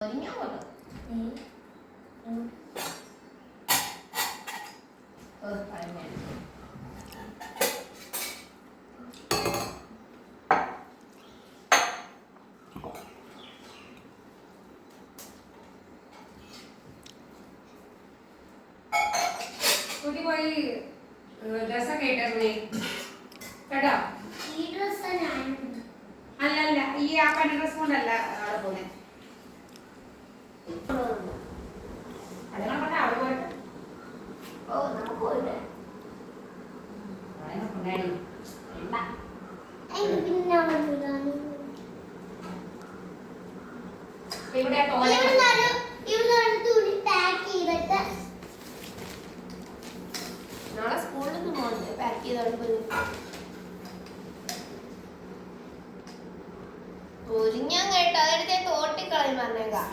കുട്ടി പോയി ഡ്രസ്സൊക്കെ ഇട്ടേ കേട്ടോ. അല്ലല്ല ഈ ആ പനി ഡ്രസ് കൊണ്ടല്ല അവിടെ പോന്നെ. അവിടെ പോയിട്ട് ഇവിടെ നാളെ സ്കൂളിലൊന്നും പോകണ്ടേ? പാക്ക് ചെയ്തോണ്ട് ഒരിഞ്ഞാൻ കേട്ടോ. അതെടുത്ത് തോട്ടിക്കളയും പറഞ്ഞേക്കാം.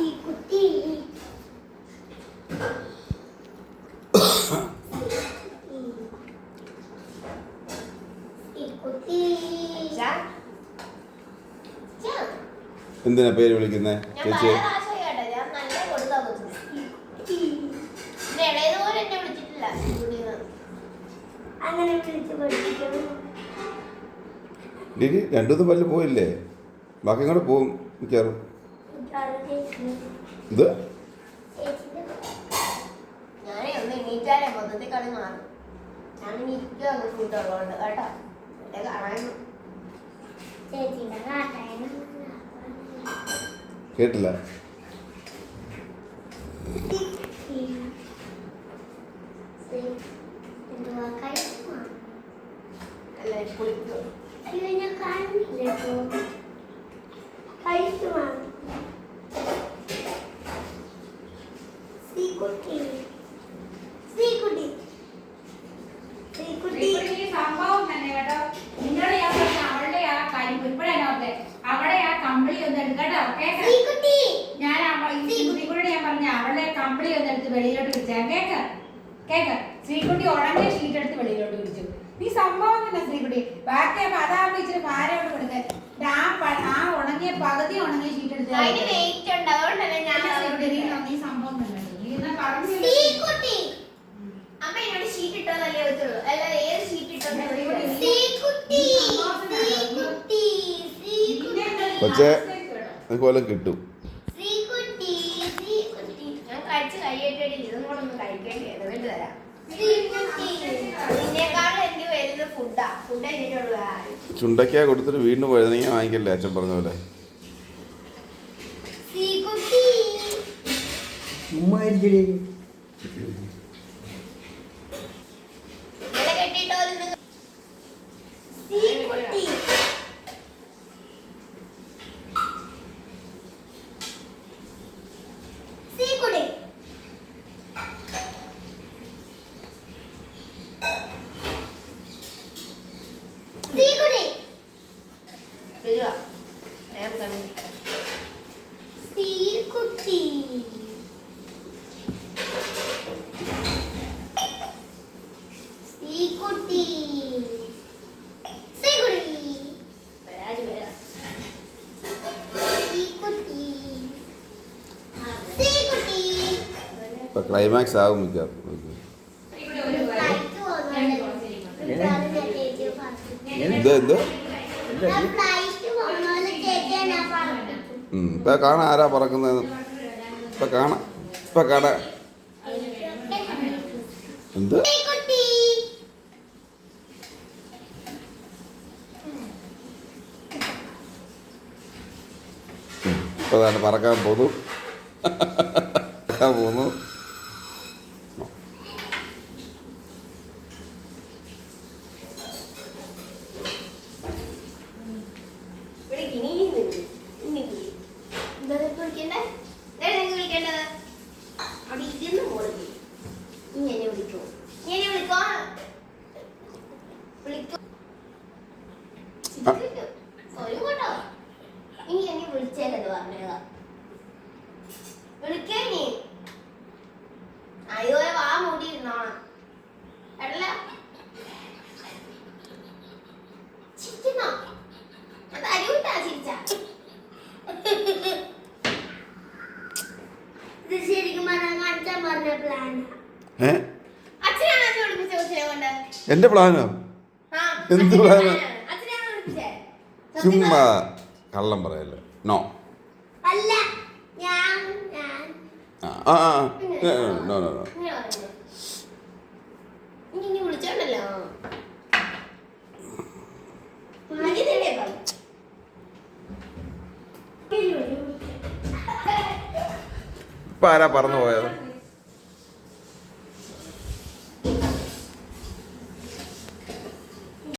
എന്തിനാ പേര് വിളിക്കുന്നേ ചേച്ചി? ഞാൻ നല്ല കൊടുത്താ ഇളയതുപോലെ എന്നെ വിളിച്ചിട്ടില്ല. അങ്ങനെ ഡിഡി രണ്ടുമൂന്ന് പല്ല് പോയില്ലേ? ബാക്കി കൂടെ പോവും മിക്കവാറും. ഇത് ഞാനേ ഒന്ന് എണീറ്റാലേ മൊത്തത്തിൽ കളി മാറും. ഞാൻ ഇരിക്കുക കൂട്ടുള്ളതുകൊണ്ട് കേട്ടോ. കേട്ടില്ല. സംഭവം തന്നെ കേട്ടോ. നിങ്ങളോട് ഞാൻ പറഞ്ഞ അവളുടെ ആ കാര്യം ഇപ്പോഴാണ് അവിടെ ആ കമ്പിളി ഒന്ന് എടുക്കട്ടോ. ഞാൻ ശ്രീകുട്ടിയോട് ഞാൻ പറഞ്ഞ അവളുടെ കമ്പിളി ഒന്ന് എടുത്ത് വെളിയിലോട്ട് വിളിച്ചാ കേക്ക് കേക്ക്. ശ്രീകുട്ടി ഉടനെ ഷീറ്റ് എടുത്ത് വെളിയിലോട്ട് വിളിച്ചു. നീ സംഭവം തന്നെ ശ്രീകുട്ടി. ബാക്കി അതാകുമ്പോ ഇച്ചിരി ഭാരം കൊടുക്കാൻ ആ ഉണങ്ങിയ പകുതി ഉണങ്ങിയ ഷീറ്റ് എടുത്ത് നീ സംഭവം തന്നെ അമ്മ എന്നോട് ഷീറ്റ് ഇട്ടതല്ലേ വെച്ചുള്ളൂ. അല്ലാതെ ഏത് ഷീറ്റ് കൊച്ചേ അതുപോലെ കിട്ടും. ഞാൻ കഴിച്ച് കഴിയേണ്ടി ഇതും കൂടെ ഒന്ന് കഴിക്കേണ്ടി എന്നിട്ട് തരാം. ഇതിനേക്കാളും എനിക്ക് വരുന്നത് ഫുഡാ. ഫുഡ് എന്നിട്ടുള്ള ചുണ്ടയ്ക്ക കൊടുത്തിട്ട് വീണ്ടും വഴുതനങ്ങ വാങ്ങിക്കല്ലേ അച്ഛൻ പറഞ്ഞ പോലെ. ക്ലൈമാക്സ് ആകും മിക്കവാറും. ഇപ്പൊ കാണാൻ ആരാ പറക്കുന്നത്? ഇപ്പൊ കാണാ എന്ത് ഇപ്പൊ പറക്കാൻ പോന്നു. വിളിച്ചേക്കത് പറഞ്ഞേക്കാം. വിളിക്കേ നീ അയ്യോ വാ മൂടിയിരുന്നോണം എടല ചിരിക്കുന്നോ? അത് അരിവിട്ടാ ചിരിച്ച ഇത് ശരിക്കും കാണിച്ചാൽ പറഞ്ഞ പ്ലാൻ. ഏ അച്ഛനാണ് അച്ഛൻ പഠിപ്പിച്ച കൊച്ചിനെ കൊണ്ട്. എൻ്റെ പ്ലാനോ? ആ, എന്ത് അച്ഛന്റെ പ്ലാനാ? പ്ലാനാണ്. അച്ഛനാണ് പഠിപ്പിച്ചേ. ചുമ്മാ കള്ളം പറയല്ലേ. നോ. അല്ല, ഞാൻ നോ നോ നോ. ഇങ്ങനെ പറയുന്നു. ഇനി വിളിച്ചോണ്ടല്ലോ. മടിയതല്ലേ ഇപ്പം? ഇപ്പം ആരാ പറന്നു പോയത്?